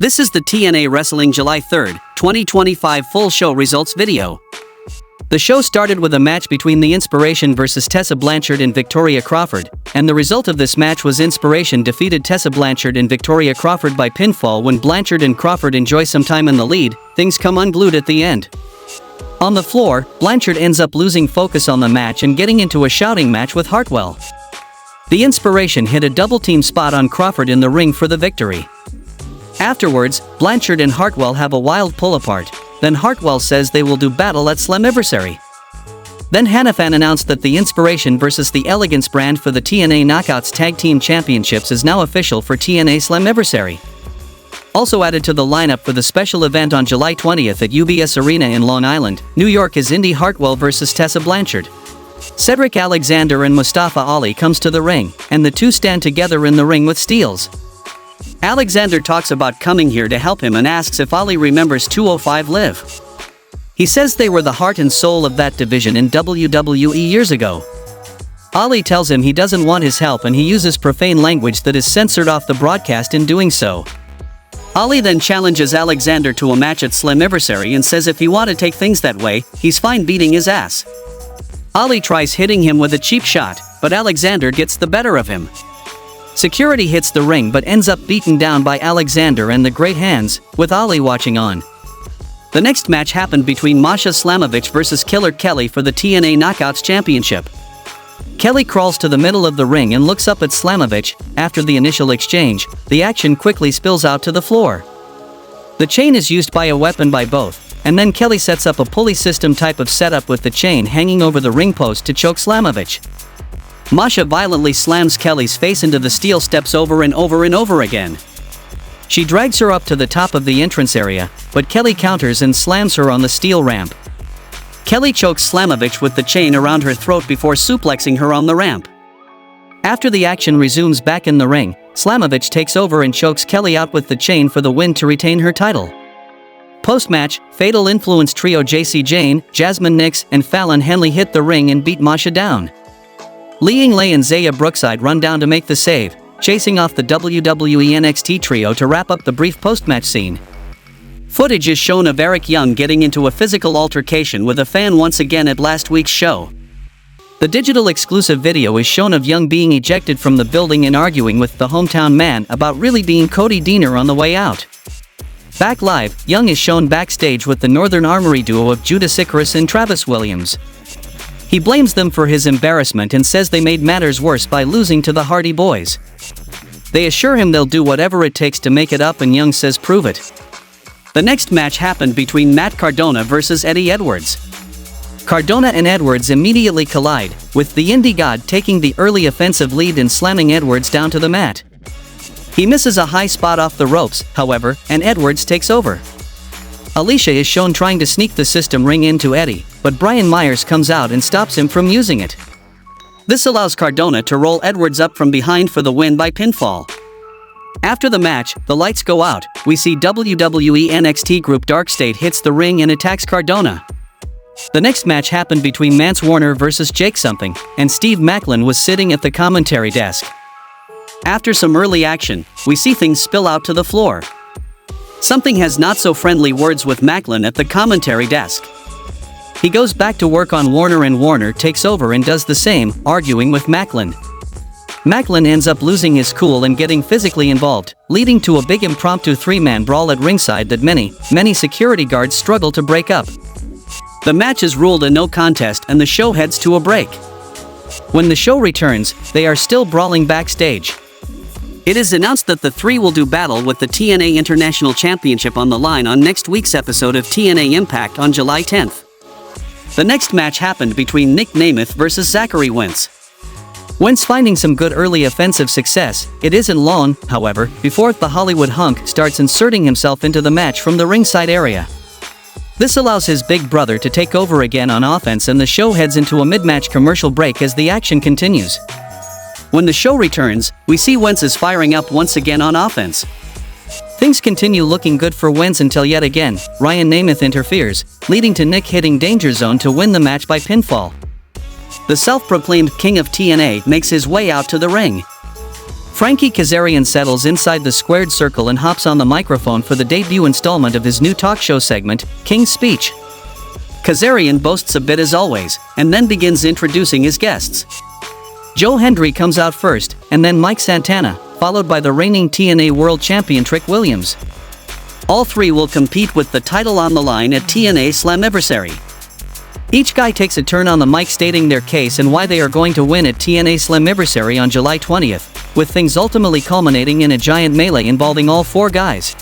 This is the TNA Wrestling July 3rd, 2025 full show results video. The show started with a match between The Inspiration vs Tessa Blanchard and Victoria Crawford, and the result of this match was Inspiration defeated Tessa Blanchard and Victoria Crawford by pinfall. When Blanchard and Crawford enjoy some time in the lead, things come unglued at the end. On the floor, Blanchard ends up losing focus on the match and getting into a shouting match with Hartwell. The Inspiration hit a double team spot on Crawford in the ring for the victory. Afterwards, Blanchard and Hartwell have a wild pull apart. Then Hartwell says they will do battle at Slammiversary. Then Hannafan announced that the Inspiration vs the Elegance brand for the TNA Knockouts Tag Team Championships is now official for TNA Slammiversary. Also added to the lineup for the special event on July 20th at UBS Arena in Long Island, New York is Indi Hartwell vs Tessa Blanchard. Cedric Alexander and Mustafa Ali comes to the ring, and the two stand together in the ring with steels. Alexander talks about coming here to help him and asks if Ali remembers 205 Live. He says they were the heart and soul of that division in WWE years ago. Ali tells him he doesn't want his help and he uses profane language that is censored off the broadcast in doing so. Ali then challenges Alexander to a match at Slammiversary and says if he want to take things that way, he's fine beating his ass. Ali tries hitting him with a cheap shot, but Alexander gets the better of him. Security hits the ring but ends up beaten down by Alexander and the Great Hands, with Ali watching on. The next match happened between Masha Slamovich vs Killer Kelly for the TNA Knockouts Championship. Kelly crawls to the middle of the ring and looks up at Slamovich. After the initial exchange, the action quickly spills out to the floor. The chain is used by a weapon by both, and then Kelly sets up a pulley system type of setup with the chain hanging over the ring post to choke Slamovich. Masha violently slams Kelly's face into the steel steps over and over and over again. She drags her up to the top of the entrance area, but Kelly counters and slams her on the steel ramp. Kelly chokes Slamovich with the chain around her throat before suplexing her on the ramp. After the action resumes back in the ring, Slamovich takes over and chokes Kelly out with the chain for the win to retain her title. Post-match, Fatal Influence trio JC Jane, Jasmine Nix, and Fallon Henley hit the ring and beat Masha down. Li Yinglei and Zaya Brookside run down to make the save, chasing off the WWE NXT trio to wrap up the brief post-match scene. Footage is shown of Eric Young getting into a physical altercation with a fan once again at last week's show. The digital exclusive video is shown of Young being ejected from the building and arguing with the hometown man about really being Cody Deaner on the way out. Back live, Young is shown backstage with the Northern Armory duo of Judas Icarus and Travis Williams. He blames them for his embarrassment and says they made matters worse by losing to the Hardy Boys. They assure him they'll do whatever it takes to make it up, and Young says prove it. The next match happened between Matt Cardona vs Eddie Edwards. Cardona and Edwards immediately collide, with the Indie God taking the early offensive lead and slamming Edwards down to the mat. He misses a high spot off the ropes, however, and Edwards takes over. Alicia is shown trying to sneak the system ring into Eddie, but Brian Myers comes out and stops him from using it. This allows Cardona to roll Edwards up from behind for the win by pinfall. After the match, the lights go out. We see WWE NXT group Dark State hits the ring and attacks Cardona. The next match happened between Mance Warner vs Jake Something, and Steve Macklin was sitting at the commentary desk. After some early action, we see things spill out to the floor. Something has not-so-friendly words with Macklin at the commentary desk. He goes back to work on Warner and Warner takes over and does the same, arguing with Macklin. Macklin ends up losing his cool and getting physically involved, leading to a big impromptu three-man brawl at ringside that many security guards struggle to break up. The match is ruled a no contest and the show heads to a break. When the show returns, they are still brawling backstage. It is announced that the three will do battle with the TNA International Championship on the line on next week's episode of TNA Impact on July 10th. The next match happened between Nick Nameoth vs Zachary Wentz. Wentz finding some good early offensive success, it isn't long, however, before the Hollywood hunk starts inserting himself into the match from the ringside area. This allows his big brother to take over again on offense, and the show heads into a mid-match commercial break as the action continues. When the show returns, we see Wentz is firing up once again on offense. Things continue looking good for Wentz until yet again, Ryan Nameoth interferes, leading to Nick hitting Danger Zone to win the match by pinfall. The self-proclaimed King of TNA makes his way out to the ring. Frankie Kazarian settles inside the squared circle and hops on the microphone for the debut installment of his new talk show segment, King's Speech. Kazarian boasts a bit as always, and then begins introducing his guests. Joe Hendry comes out first, and then Mike Santana, followed by the reigning TNA World Champion Trick Williams. All three will compete with the title on the line at TNA Slammiversary. Each guy takes a turn on the mic stating their case and why they are going to win at TNA Slammiversary on July 20th, with things ultimately culminating in a giant melee involving all four guys.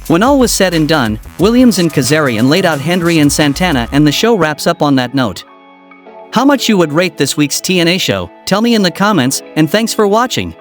When all was said and done, Williams and Kazarian laid out Hendry and Santana, and the show wraps up on that note. How much you would rate this week's TNA show? Tell me in the comments, and thanks for watching.